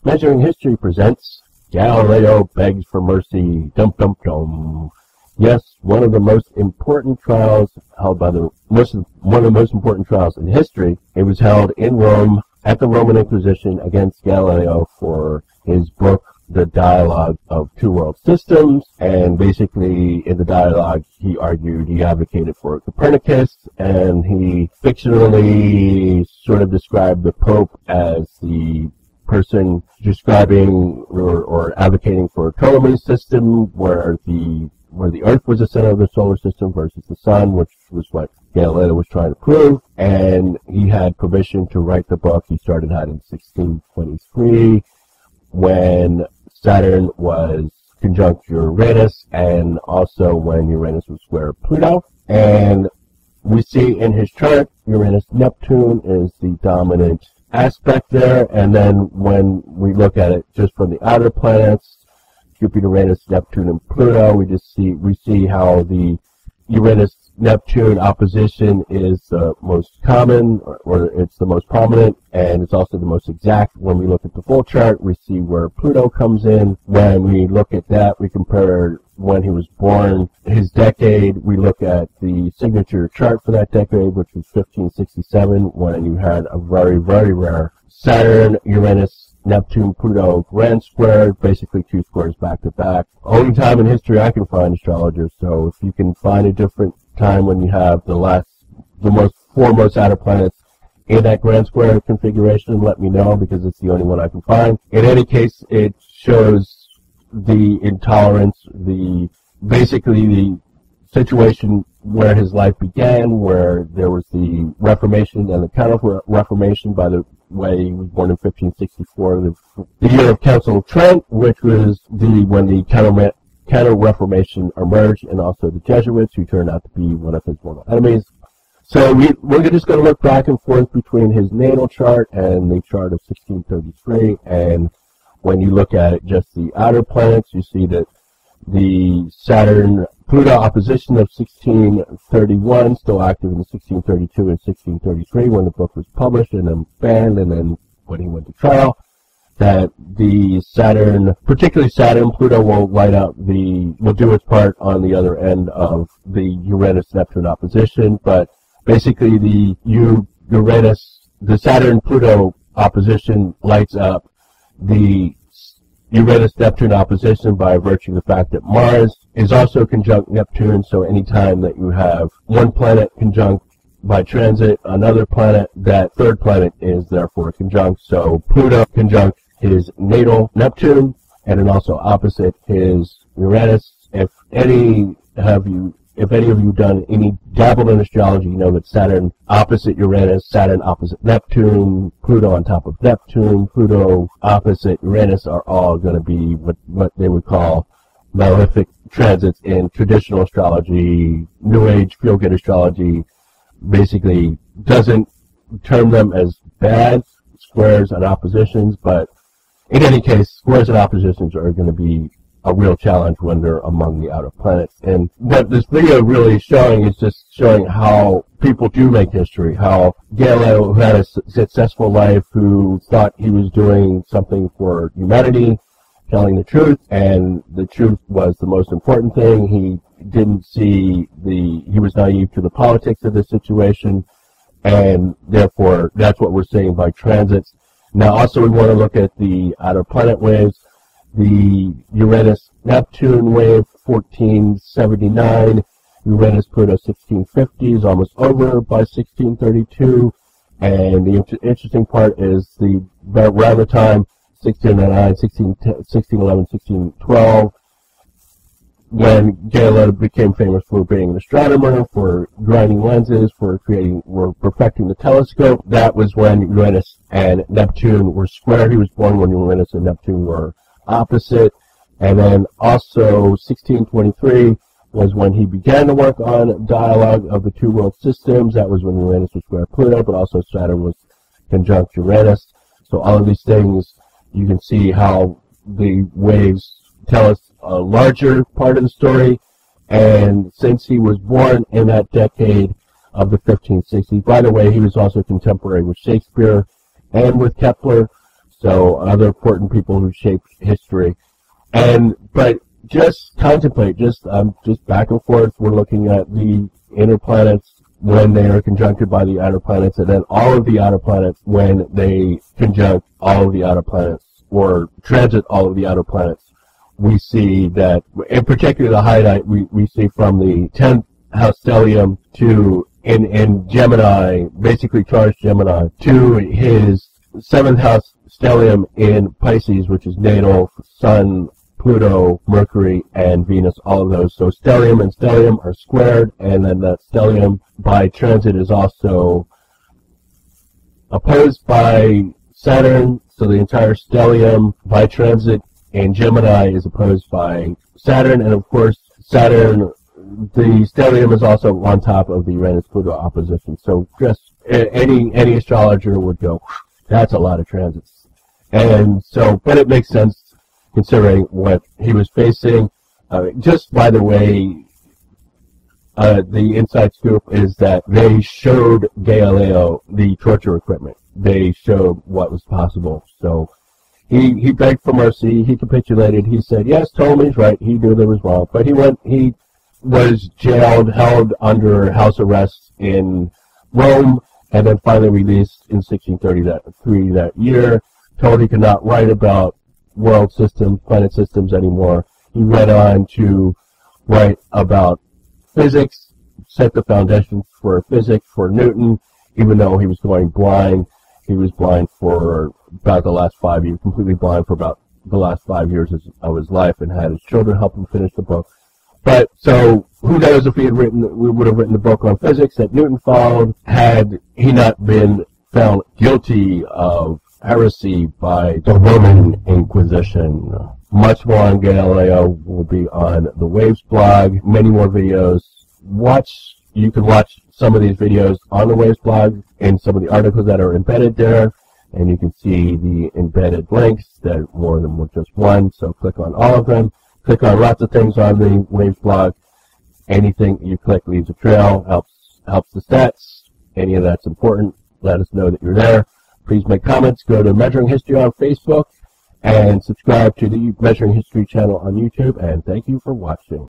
Measuring History presents Galileo Begs for Mercy. Dum dum dum. Yes, one of the most important trials held by one of the most important trials in history. It was held in Rome at the Roman Inquisition against Galileo for his book, The Dialogue of Two World Systems. And basically, in the dialogue, he advocated for Copernicus, and he fictionally sort of described the Pope as the person describing or advocating for a Ptolemy's system, where the Earth was the center of the solar system versus the Sun, which was what Galileo was trying to prove. And he had permission to write the book. He started out in 1623 when Saturn was conjunct Uranus, and also when Uranus was square Pluto. And we see in his chart, Uranus-Neptune is the dominant aspect there, and then when we look at it just from the outer planets, Jupiter, Uranus, Neptune, and Pluto, we see how the Uranus-Neptune opposition is the most common, or it's the most prominent, and it's also the most exact. When we look at the full chart, we see where Pluto comes in. When we look at that, we compare when he was born, his decade. We look at the signature chart for that decade, which was 1567, when you had a very, very rare Saturn, Uranus, Neptune, Pluto grand square, basically two squares back to back. Only time in history I can find astrologers, so if you can find a different time when you have the four most outer planets in that grand square configuration, let me know, because it's the only one I can find. In any case, it shows the intolerance, basically the situation where his life began, where there was the Reformation and the Counter-Reformation. By the way, he was born in 1564, the year of Council of Trent, which was when the Counter-Reformation emerged, and also the Jesuits, who turned out to be one of his mortal enemies. So we're just going to look back and forth between his natal chart and the chart of 1633, and when you look at it, just the outer planets, you see that the Saturn-Pluto opposition of 1631, still active in 1632 and 1633 when the book was published and then banned, and then when he went to trial, that the particularly Saturn-Pluto will do its part on the other end of the Uranus-Neptune opposition, but basically the Saturn-Pluto opposition lights up the Uranus-Neptune opposition by virtue of the fact that Mars is also conjunct Neptune, so anytime that you have one planet conjunct by transit another planet, that third planet is therefore conjunct. So Pluto conjunct his natal Neptune, and then also opposite his Uranus. If any of you dabbled in astrology, you know that Saturn opposite Uranus, Saturn opposite Neptune, Pluto on top of Neptune, Pluto opposite Uranus are all going to be what they would call malefic transits in traditional astrology. New Age feel-good astrology basically doesn't term them as bad squares and oppositions, but in any case, squares and oppositions are going to be a real challenge when they're among the outer planets. And what this video really is showing is just showing how people do make history, how Galileo, who had a successful life, who thought he was doing something for humanity, telling the truth, and the truth was the most important thing. He was naive to the politics of the situation, and therefore that's what we're seeing by transits. Now also we want to look at the outer planet waves. The Uranus-Neptune wave, 1479, Uranus-Pluto, 1650, is almost over by 1632, and the interesting part is around the time, 1609, 1611, 1612, when Galileo became famous for being an astronomer, for grinding lenses, for perfecting the telescope. That was when Uranus and Neptune were square. He was born when Uranus and Neptune were opposite. And then also 1623 was when he began to work on Dialogue of the Two World Systems. That was when Uranus was square Pluto, but also Saturn was conjunct Uranus. So all of these things, you can see how the waves tell us a larger part of the story. And since he was born in that decade of the 1560s, by the way, he was also contemporary with Shakespeare and with Kepler. so other important people who shaped history. But just contemplate, just back and forth, we're looking at the inner planets when they are conjuncted by the outer planets, and then all of the outer planets when they conjunct all of the outer planets, or transit all of the outer planets. We see that, in particular the highlight, we see from the 10th house stellium to, in Gemini, basically charged Gemini, to his 7th house stellium in Pisces, which is natal, Sun, Pluto, Mercury, and Venus, all of those. So stellium and stellium are squared, and then that stellium by transit is also opposed by Saturn, so the entire stellium by transit in Gemini is opposed by Saturn, and of course Saturn, the stellium is also on top of the Uranus-Pluto opposition. So just any astrologer would go, that's a lot of transits. And so, but it makes sense considering what he was facing. Just by the way, the inside scoop is that they showed Galileo the torture equipment. They showed what was possible. So he begged for mercy. He capitulated. He said, yes, Ptolemy's right. He knew there was wrong. But he was jailed, held under house arrest in Rome, and then finally released in 1633 that year, told he could not write about world systems, planet systems anymore. He went on to write about physics, set the foundations for physics for Newton, even though he was going blind. He was blind for about the last 5 years, completely blind for about the last 5 years of his life, and had his children help him finish the book. But, so, who knows if we would have written the book on physics that Newton followed, had he not been found guilty of heresy by the Roman Inquisition. Much more on Galileo will be on the Waves blog. Many more videos. You can watch some of these videos on the Waves blog and some of the articles that are embedded there, and you can see the embedded links that are more than just one. So click on all of them. Click on lots of things on the Waves blog. Anything you click leaves a trail, helps the stats. Any of that's important. Let us know that you're there. Please make comments. Go to Measuring History on Facebook and subscribe to the Measuring History channel on YouTube. And thank you for watching.